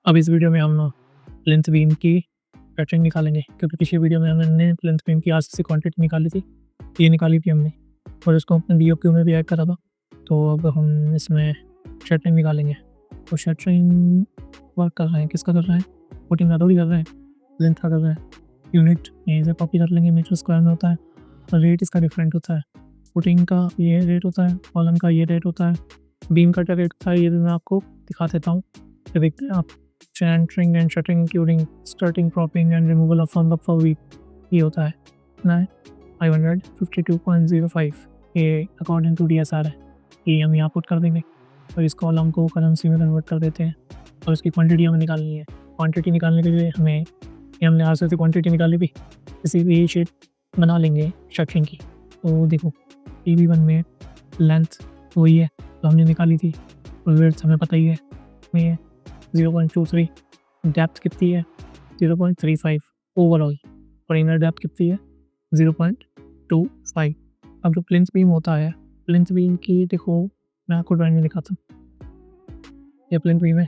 अब इस वीडियो में हम प्लिंथ बीम की पैटर्न निकालेंगे, क्योंकि पिछली वीडियो में हमने प्लिंथ बीम की आरसीसी क्वांटिटी निकाली थी, ये निकाली थी हमने और इसको अपने बीओक्यू में भी ऐड करा था। तो अब हम इसमें शटरिंग निकालेंगे। तो शटरिंग वर्क कर रहे हैं, किसका कर रहे हैं? पुटिंग का थोड़ी कर रहे हैं, प्लिंथ का कर रहे हैं। यूनिट यहीं से कॉपी कर लेंगे, मीटर स्क्वायर में होता है और रेट इसका डिफरेंट होता है। पुटिंग का ये रेट होता है, कॉलम का ये रेट होता है, बीम का क्या रेट होता है ये भी मैं आपको दिखा देता हूँ। तो देखते हैं आप। Shuttering and shuttering including starting, propping and removal of form for week, ये होता है 552.05। ये अकॉर्डिंग टू DSR है। ये हम यहाँ पुट कर देंगे और इस कॉलम को करेंसी में कन्वर्ट कर देते हैं और इसकी क्वांटिटी हमें निकालनी है। क्वांटिटी निकालने के लिए हमें ये हमने आर से क्वांटिटी निकाली थी, इसी भी शीट बना लेंगे शटरिंग की। तो देखो PB1 में लेंथ वही है तो हमने निकाली थी और विड्थ हमें पता ही है, में 0.23। डेप्थ कितनी है? 0.35 ओवरऑल और इनर डेप्थ कितनी है? 0.25। अब जो प्लिंथ बीम होता है, प्लिंथ बीम की देखो मैं आपको ड्राइंग में दिखाता हूँ। ये प्लिंथ बीम है,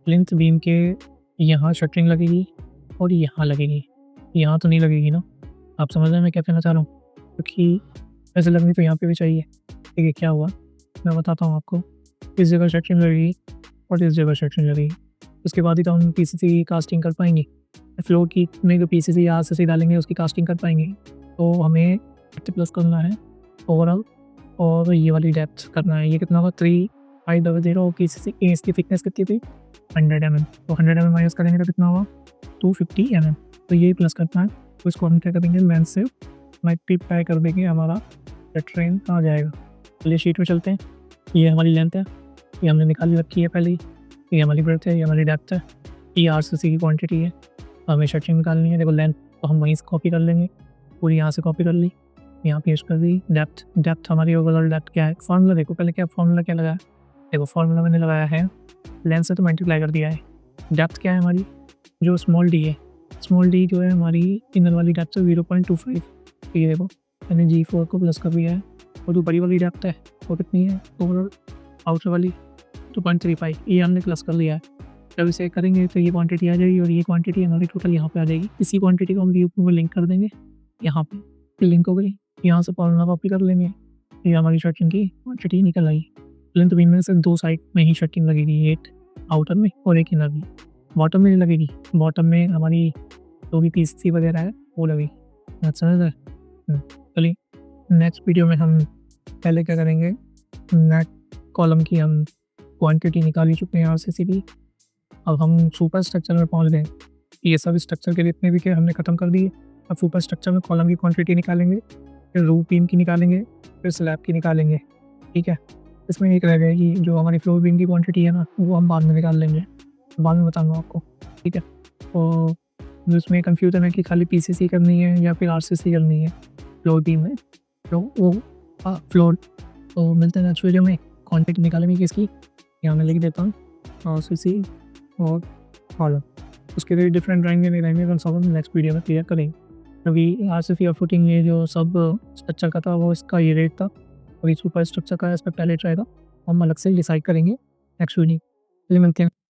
प्लिंथ बीम के यहाँ शटरिंग लगेगी और यहाँ लगेगी, यहाँ तो नहीं लगेगी ना। आप समझ रहे हैं मैं क्या कहना चाह रहा हूँ? क्योंकि ऐसे लगनी तो यहाँ पे भी चाहिए। ठीक है, क्या हुआ मैं बताता हूँ आपको। इस जगह शटरिंग लगेगी और इस जगह शटरिंग लगेगी, उसके बाद ही तो हम PCC कास्टिंग कर पाएंगे। फ्लोर की में जो PCC RCC डालेंगे उसकी कास्टिंग कर पाएंगे। तो हमें 50+ करना है ओवरऑल और ये वाली डेप्थ करना है। ये कितना होगा? 3500 और PCC इसकी थिकनेस कितनी थी? 100 mm। तो 100 mm माइनस करेंगे तो कितना होगा? 250 mm। तो ये प्लस करना है, तो इसको हम क्या करेंगे? लेंथ से मल्टीप्लाई कर देंगे, हमारा शटरिंग आ जाएगा। चलिए शीट में चलते हैं। ये हमारी लेंथ है, ये हमने निकाल रखी है पहले ही। ये हमारी ब्रेथ है, ये हमारी डेप्थ है, ये RCC की क्वांटिटी है। हमें शटरिंग निकालनी है। देखो लेंथ तो हम वहीं से कॉपी कर लेंगे, पूरी यहाँ से कॉपी कर ली, यहाँ पेस्ट कर दी। डेप्थ हमारी ओवरऑल डेप्थ क्या है? फार्मूला देखो पहले, क्या फार्मूला क्या लगाया? देखो फार्मूला मैंने लगाया है, लेंथ से तो मल्टीप्लाई कर दिया है। डेप्थ क्या है हमारी? जो स्मॉल d है, स्मॉल d जो है हमारी इनर वाली डेप्थ है 0.25। ये देखो मैंने G4 को प्लस कर दिया है और जो बड़ी वाली डेप्थ है वो कितनी है ओवरऑल आउटर वाली? 2.35। ये हमने प्लस कर लिया है। जब इसे करेंगे तो ये क्वांटिटी आ जाएगी और ये क्वांटिटी हमारी टोटल यहाँ पे आ जाएगी। इसी क्वांटिटी को हम VOQ में लिंक कर देंगे, यहाँ पे लिंक हो गई। यहाँ से फॉर्मूला कॉपी कर लेंगे, ये हमारी शटरिंग की क्वांटिटी निकल आई। प्लिंथ बीम में से दो साइड में ही शटरिंग लगेगी, एक आउटर में और एक इनर में। बॉटम में नहीं लगेगी, बॉटम में हमारी जो भी PCC वगैरह है वो लगेगी। अच्छा है। चलिए नेक्स्ट वीडियो में हम पहले क्या करेंगे, नेट कॉलम की हम क्वांटिटी निकाल ही चुके हैं RCC की। अब हम सुपर स्ट्रक्चर में पहुंच गए। ये सब स्ट्रक्चर के जितने भी के हमने ख़त्म कर दिए। अब सुपर स्ट्रक्चर में कॉलम की क्वांटिटी निकालेंगे, फिर रूफ बीम की निकालेंगे, फिर स्लैब की निकालेंगे। ठीक है, इसमें एक रह गया कि जो हमारी फ्लोर बीम की क्वांटिटी है ना, वो हम बाद में निकाल लेंगे, बाद में बताऊँगा आपको। ठीक है, तो इसमें कन्फ्यूजन है कि खाली PCC करनी है या फिर RCC करनी है फ्लोर बीम में। तो वो फ्लोर तो मिलते हैं नेक्स्ट वीडियो में। क्वांटिटी निकालेंगे किसकी, यहाँ मैं लिख देता हूँ RCC और कॉलम। उसके लिए डिफरेंट ड्राइंग में रहेंगे, कौन सा नेक्स्ट वीडियो में क्लियर करेंगे। अभी RCC और फुटिंग ये जो सब स्ट्रक्चर का था वो इसका ये रेट था, अभी सुपर स्ट्रक्चर का इस पर पहले ट्राई था, हम अलग से डिसाइड करेंगे नेक्स्ट वीडियो। चलिए मिलते हैं।